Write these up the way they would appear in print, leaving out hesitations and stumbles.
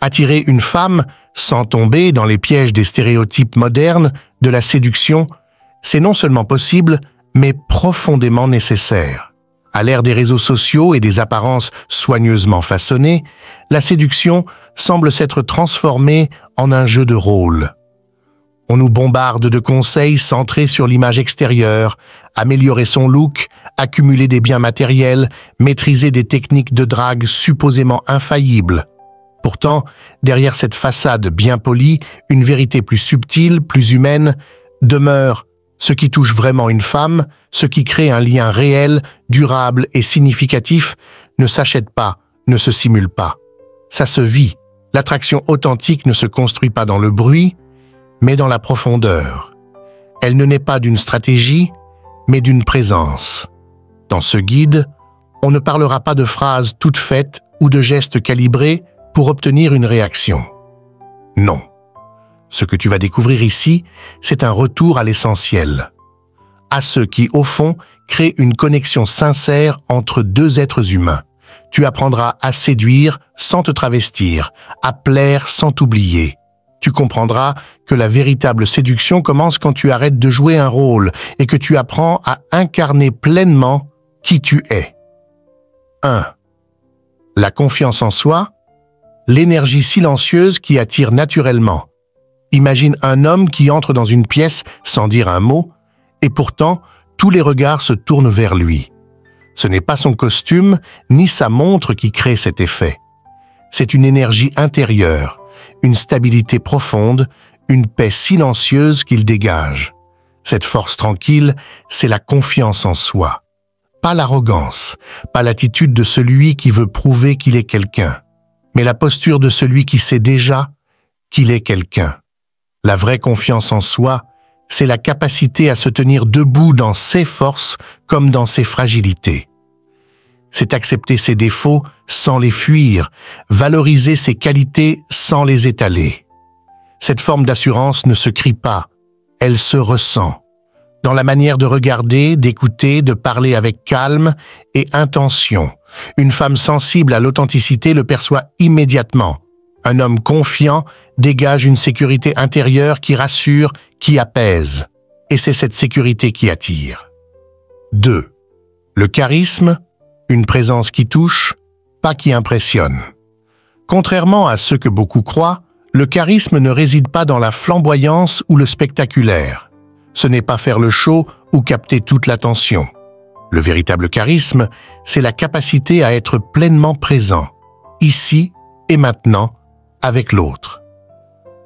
Attirer une femme sans tomber dans les pièges des stéréotypes modernes de la séduction, c'est non seulement possible, mais profondément nécessaire. À l'ère des réseaux sociaux et des apparences soigneusement façonnées, la séduction semble s'être transformée en un jeu de rôle. On nous bombarde de conseils centrés sur l'image extérieure, améliorer son look, accumuler des biens matériels, maîtriser des techniques de drague supposément infaillibles. Pourtant, derrière cette façade bien polie, une vérité plus subtile, plus humaine, demeure ce qui touche vraiment une femme, ce qui crée un lien réel, durable et significatif, ne s'achète pas, ne se simule pas. Ça se vit. L'attraction authentique ne se construit pas dans le bruit, mais dans la profondeur. Elle ne naît pas d'une stratégie, mais d'une présence. Dans ce guide, on ne parlera pas de phrases toutes faites ou de gestes calibrés pour obtenir une réaction. Non. Ce que tu vas découvrir ici, c'est un retour à l'essentiel. À ce qui, au fond, crée une connexion sincère entre deux êtres humains. Tu apprendras à séduire sans te travestir, à plaire sans t'oublier. Tu comprendras que la véritable séduction commence quand tu arrêtes de jouer un rôle et que tu apprends à incarner pleinement qui tu es. 1. La confiance en soi, l'énergie silencieuse qui attire naturellement. Imagine un homme qui entre dans une pièce sans dire un mot, et pourtant, tous les regards se tournent vers lui. Ce n'est pas son costume, ni sa montre qui crée cet effet. C'est une énergie intérieure, une stabilité profonde, une paix silencieuse qu'il dégage. Cette force tranquille, c'est la confiance en soi. Pas l'arrogance, pas l'attitude de celui qui veut prouver qu'il est quelqu'un, mais la posture de celui qui sait déjà qu'il est quelqu'un. La vraie confiance en soi, c'est la capacité à se tenir debout dans ses forces comme dans ses fragilités. C'est accepter ses défauts sans les fuir, valoriser ses qualités sans les étaler. Cette forme d'assurance ne se crie pas, elle se ressent. Dans la manière de regarder, d'écouter, de parler avec calme et intention. Une femme sensible à l'authenticité le perçoit immédiatement. Un homme confiant dégage une sécurité intérieure qui rassure, qui apaise. Et c'est cette sécurité qui attire. 2. Le charisme, une présence qui touche, pas qui impressionne. Contrairement à ce que beaucoup croient, le charisme ne réside pas dans la flamboyance ou le spectaculaire. Ce n'est pas faire le show ou capter toute l'attention. Le véritable charisme, c'est la capacité à être pleinement présent, ici et maintenant, avec l'autre.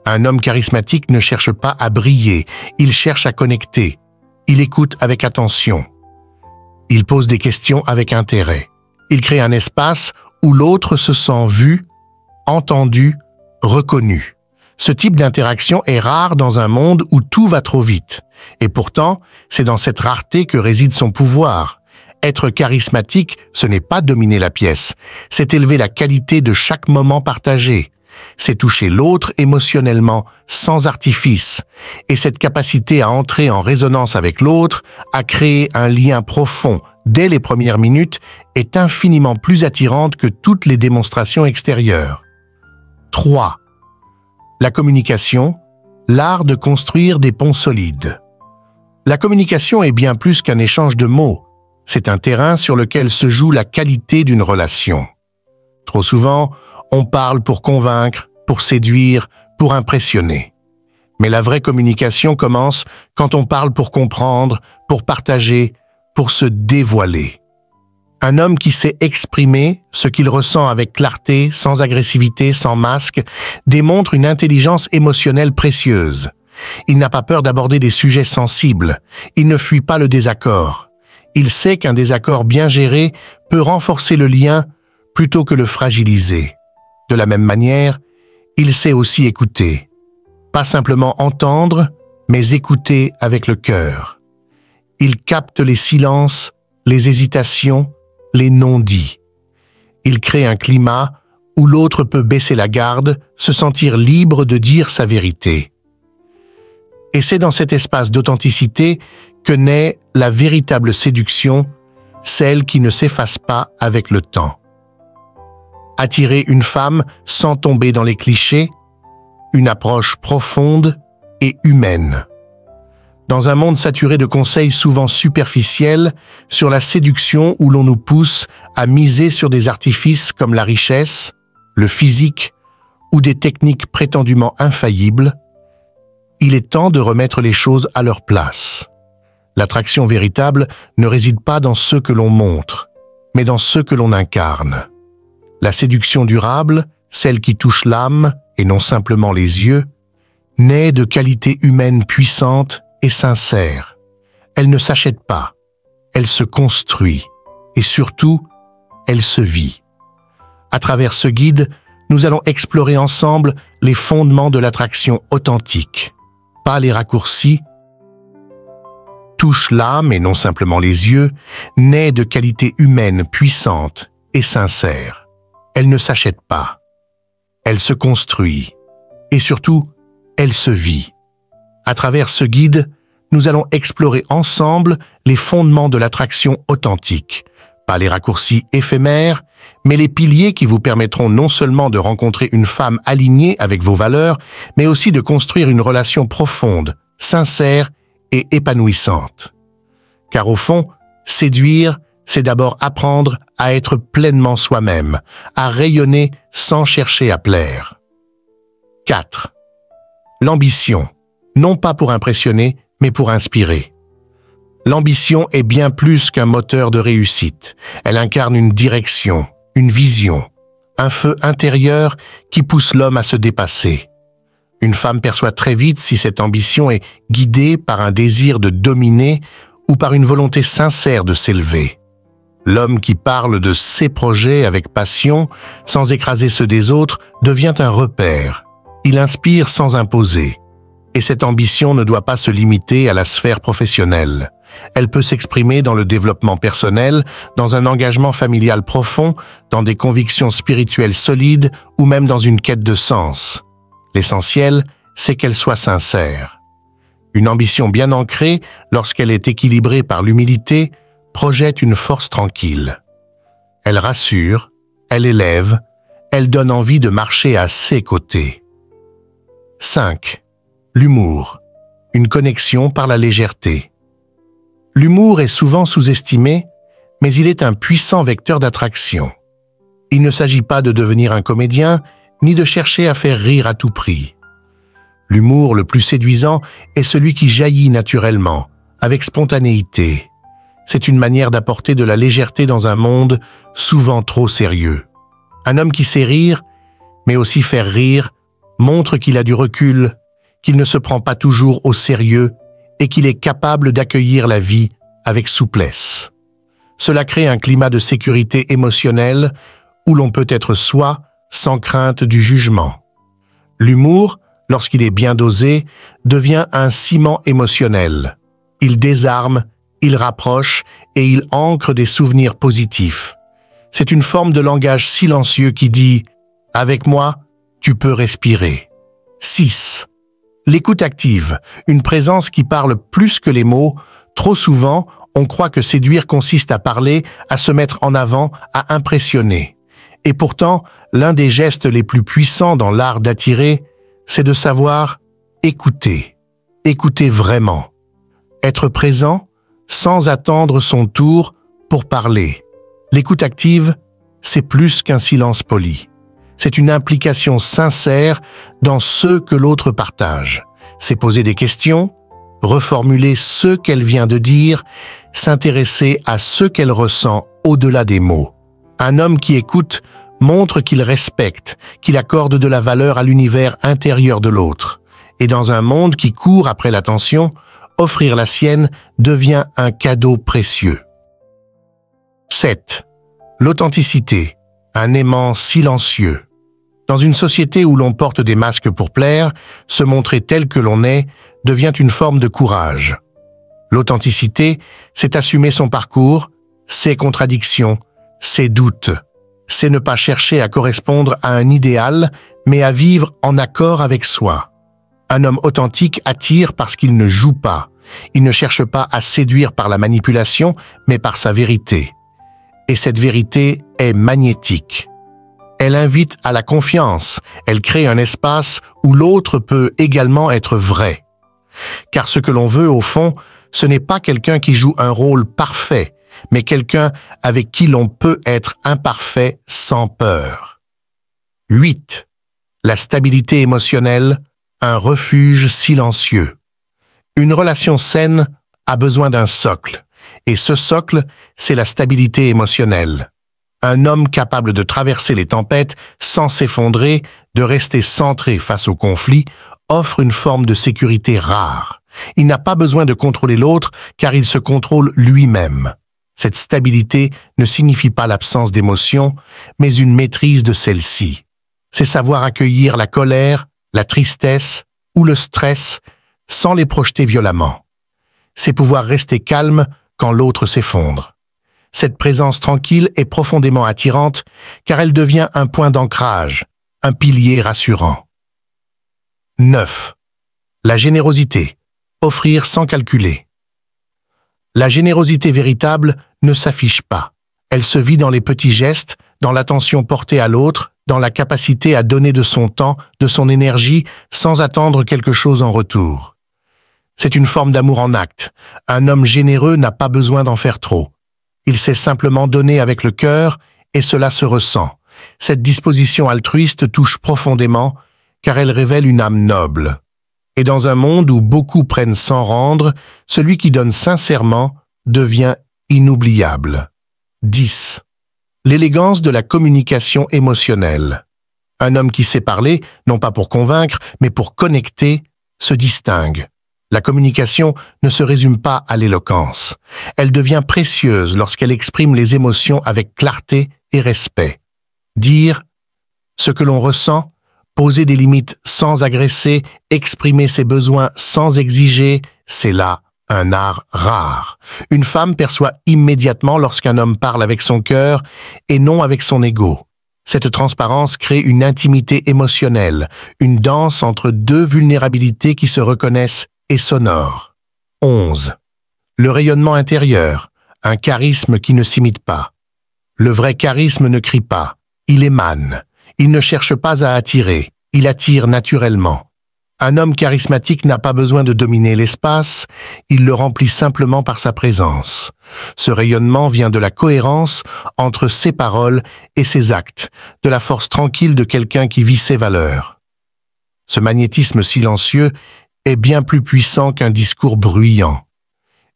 Un homme charismatique ne cherche pas à briller, il cherche à connecter. Il écoute avec attention. Il pose des questions avec intérêt. Il crée un espace où l'autre se sent vu, entendu, reconnu. Ce type d'interaction est rare dans un monde où tout va trop vite. Et pourtant, c'est dans cette rareté que réside son pouvoir. Être charismatique, ce n'est pas dominer la pièce, c'est élever la qualité de chaque moment partagé. C'est toucher l'autre émotionnellement, sans artifice. Et cette capacité à entrer en résonance avec l'autre, à créer un lien profond dès les premières minutes, est infiniment plus attirante que toutes les démonstrations extérieures. 3. La communication, l'art de construire des ponts solides. La communication est bien plus qu'un échange de mots. C'est un terrain sur lequel se joue la qualité d'une relation. Trop souvent, on parle pour convaincre, pour séduire, pour impressionner. Mais la vraie communication commence quand on parle pour comprendre, pour partager, pour se dévoiler. Un homme qui sait exprimer ce qu'il ressent avec clarté, sans agressivité, sans masque, démontre une intelligence émotionnelle précieuse. Il n'a pas peur d'aborder des sujets sensibles. Il ne fuit pas le désaccord. Il sait qu'un désaccord bien géré peut renforcer le lien plutôt que le fragiliser. De la même manière, il sait aussi écouter. Pas simplement entendre, mais écouter avec le cœur. Il capte les silences, les hésitations, les non-dits. Il crée un climat où l'autre peut baisser la garde, se sentir libre de dire sa vérité. Et c'est dans cet espace d'authenticité que naît la véritable séduction, celle qui ne s'efface pas avec le temps. attirer une femme sans tomber dans les clichés, une approche profonde et humaine. Dans un monde saturé de conseils souvent superficiels sur la séduction où l'on nous pousse à miser sur des artifices comme la richesse, le physique ou des techniques prétendument infaillibles, il est temps de remettre les choses à leur place. L'attraction véritable ne réside pas dans ce que l'on montre, mais dans ce que l'on incarne. La séduction durable, celle qui touche l'âme et non simplement les yeux, naît de qualités humaines puissantes et sincères. Elle ne s'achète pas, elle se construit et surtout, elle se vit. À travers ce guide, nous allons explorer ensemble les fondements de l'attraction authentique, pas les raccourcis, touche l'âme et non simplement les yeux, naît de qualités humaines puissantes et sincères. Elle ne s'achète pas, elle se construit et surtout, elle se vit. À travers ce guide, nous allons explorer ensemble les fondements de l'attraction authentique, pas les raccourcis éphémères, mais les piliers qui vous permettront non seulement de rencontrer une femme alignée avec vos valeurs, mais aussi de construire une relation profonde, sincère et épanouissante. Car au fond, séduire, c'est d'abord apprendre à être pleinement soi-même, à rayonner sans chercher à plaire. 4. L'ambition, non pas pour impressionner, mais pour inspirer. L'ambition est bien plus qu'un moteur de réussite. Elle incarne une direction, une vision, un feu intérieur qui pousse l'homme à se dépasser. Une femme perçoit très vite si cette ambition est guidée par un désir de dominer ou par une volonté sincère de s'élever. L'homme qui parle de ses projets avec passion, sans écraser ceux des autres, devient un repère. Il inspire sans imposer. Et cette ambition ne doit pas se limiter à la sphère professionnelle. Elle peut s'exprimer dans le développement personnel, dans un engagement familial profond, dans des convictions spirituelles solides ou même dans une quête de sens. L'essentiel, c'est qu'elle soit sincère. Une ambition bien ancrée, lorsqu'elle est équilibrée par l'humilité, projette une force tranquille. Elle rassure, elle élève, elle donne envie de marcher à ses côtés. 5. L'humour, une connexion par la légèreté. L'humour est souvent sous-estimé, mais il est un puissant vecteur d'attraction. Il ne s'agit pas de devenir un comédien, ni de chercher à faire rire à tout prix. L'humour le plus séduisant est celui qui jaillit naturellement, avec spontanéité. C'est une manière d'apporter de la légèreté dans un monde souvent trop sérieux. Un homme qui sait rire, mais aussi faire rire, montre qu'il a du recul, qu'il ne se prend pas toujours au sérieux et qu'il est capable d'accueillir la vie avec souplesse. Cela crée un climat de sécurité émotionnelle où l'on peut être soi sans crainte du jugement. L'humour, lorsqu'il est bien dosé, devient un ciment émotionnel. Il désarme, il rapproche et il ancre des souvenirs positifs. C'est une forme de langage silencieux qui dit « Avec moi, tu peux respirer ». 6. L'écoute active, une présence qui parle plus que les mots. Trop souvent, on croit que séduire consiste à parler, à se mettre en avant, à impressionner. Et pourtant, l'un des gestes les plus puissants dans l'art d'attirer, c'est de savoir écouter. Écouter vraiment. Être présent sans attendre son tour pour parler. L'écoute active, c'est plus qu'un silence poli. C'est une implication sincère dans ce que l'autre partage. C'est poser des questions, reformuler ce qu'elle vient de dire, s'intéresser à ce qu'elle ressent au-delà des mots. Un homme qui écoute montre qu'il respecte, qu'il accorde de la valeur à l'univers intérieur de l'autre. Et dans un monde qui court après l'attention, offrir la sienne devient un cadeau précieux. 7. L'authenticité, un aimant silencieux. Dans une société où l'on porte des masques pour plaire, se montrer tel que l'on est devient une forme de courage. L'authenticité, c'est assumer son parcours, ses contradictions, ses doutes. C'est ne pas chercher à correspondre à un idéal, mais à vivre en accord avec soi. Un homme authentique attire parce qu'il ne joue pas. Il ne cherche pas à séduire par la manipulation, mais par sa vérité. Et cette vérité est magnétique. Elle invite à la confiance, elle crée un espace où l'autre peut également être vrai. Car ce que l'on veut, au fond, ce n'est pas quelqu'un qui joue un rôle parfait, mais quelqu'un avec qui l'on peut être imparfait sans peur. 8. La stabilité émotionnelle, un refuge silencieux. Une relation saine a besoin d'un socle, et ce socle, c'est la stabilité émotionnelle. Un homme capable de traverser les tempêtes sans s'effondrer, de rester centré face au conflit, offre une forme de sécurité rare. Il n'a pas besoin de contrôler l'autre car il se contrôle lui-même. Cette stabilité ne signifie pas l'absence d'émotion, mais une maîtrise de celle-ci. C'est savoir accueillir la colère, la tristesse ou le stress sans les projeter violemment. C'est pouvoir rester calme quand l'autre s'effondre. Cette présence tranquille est profondément attirante car elle devient un point d'ancrage, un pilier rassurant. 9. La générosité. Offrir sans calculer. La générosité véritable ne s'affiche pas. Elle se vit dans les petits gestes, dans l'attention portée à l'autre, dans la capacité à donner de son temps, de son énergie, sans attendre quelque chose en retour. C'est une forme d'amour en acte. Un homme généreux n'a pas besoin d'en faire trop. Il sait simplement donner avec le cœur et cela se ressent. Cette disposition altruiste touche profondément car elle révèle une âme noble. Et dans un monde où beaucoup prennent sans rendre, celui qui donne sincèrement devient inoubliable. 10. L'élégance de la communication émotionnelle. Un homme qui sait parler, non pas pour convaincre, mais pour connecter, se distingue. La communication ne se résume pas à l'éloquence. Elle devient précieuse lorsqu'elle exprime les émotions avec clarté et respect. Dire ce que l'on ressent, poser des limites sans agresser, exprimer ses besoins sans exiger, c'est là un art rare. Une femme perçoit immédiatement lorsqu'un homme parle avec son cœur et non avec son ego. Cette transparence crée une intimité émotionnelle, une danse entre deux vulnérabilités qui se reconnaissent et sonores. 11. Le rayonnement intérieur, un charisme qui ne s'imite pas. Le vrai charisme ne crie pas, il émane. Il ne cherche pas à attirer, il attire naturellement. Un homme charismatique n'a pas besoin de dominer l'espace, il le remplit simplement par sa présence. Ce rayonnement vient de la cohérence entre ses paroles et ses actes, de la force tranquille de quelqu'un qui vit ses valeurs. Ce magnétisme silencieux est bien plus puissant qu'un discours bruyant.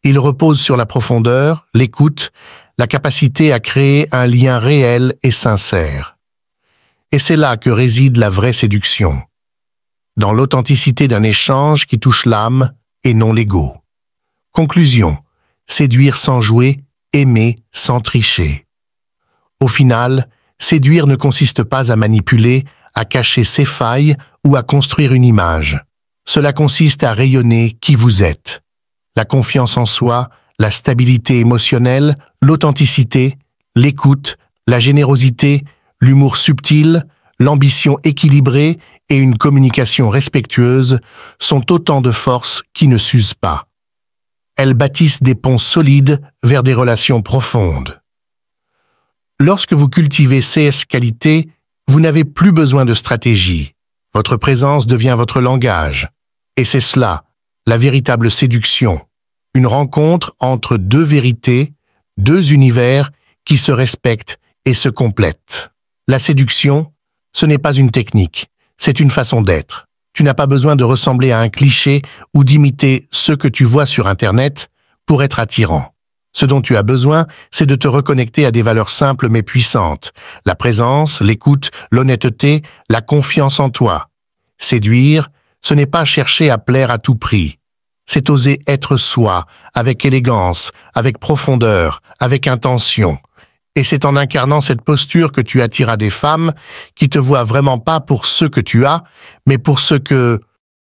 Il repose sur la profondeur, l'écoute, la capacité à créer un lien réel et sincère. Et c'est là que réside la vraie séduction, dans l'authenticité d'un échange qui touche l'âme et non l'ego. Conclusion, séduire sans jouer, aimer sans tricher. Au final, séduire ne consiste pas à manipuler, à cacher ses failles ou à construire une image. Cela consiste à rayonner qui vous êtes. La confiance en soi, la stabilité émotionnelle, l'authenticité, l'écoute, la générosité, l'humour subtil, l'ambition équilibrée et une communication respectueuse sont autant de forces qui ne s'usent pas. Elles bâtissent des ponts solides vers des relations profondes. Lorsque vous cultivez ces qualités, vous n'avez plus besoin de stratégie. Votre présence devient votre langage. Et c'est cela, la véritable séduction. Une rencontre entre deux vérités, deux univers qui se respectent et se complètent. La séduction, ce n'est pas une technique, c'est une façon d'être. Tu n'as pas besoin de ressembler à un cliché ou d'imiter ce que tu vois sur Internet pour être attirant. Ce dont tu as besoin, c'est de te reconnecter à des valeurs simples mais puissantes. La présence, l'écoute, l'honnêteté, la confiance en toi. Séduire, ce n'est pas chercher à plaire à tout prix. C'est oser être soi, avec élégance, avec profondeur, avec intention. Et c'est en incarnant cette posture que tu attireras des femmes qui te voient vraiment pas pour ce que tu as, mais pour ce que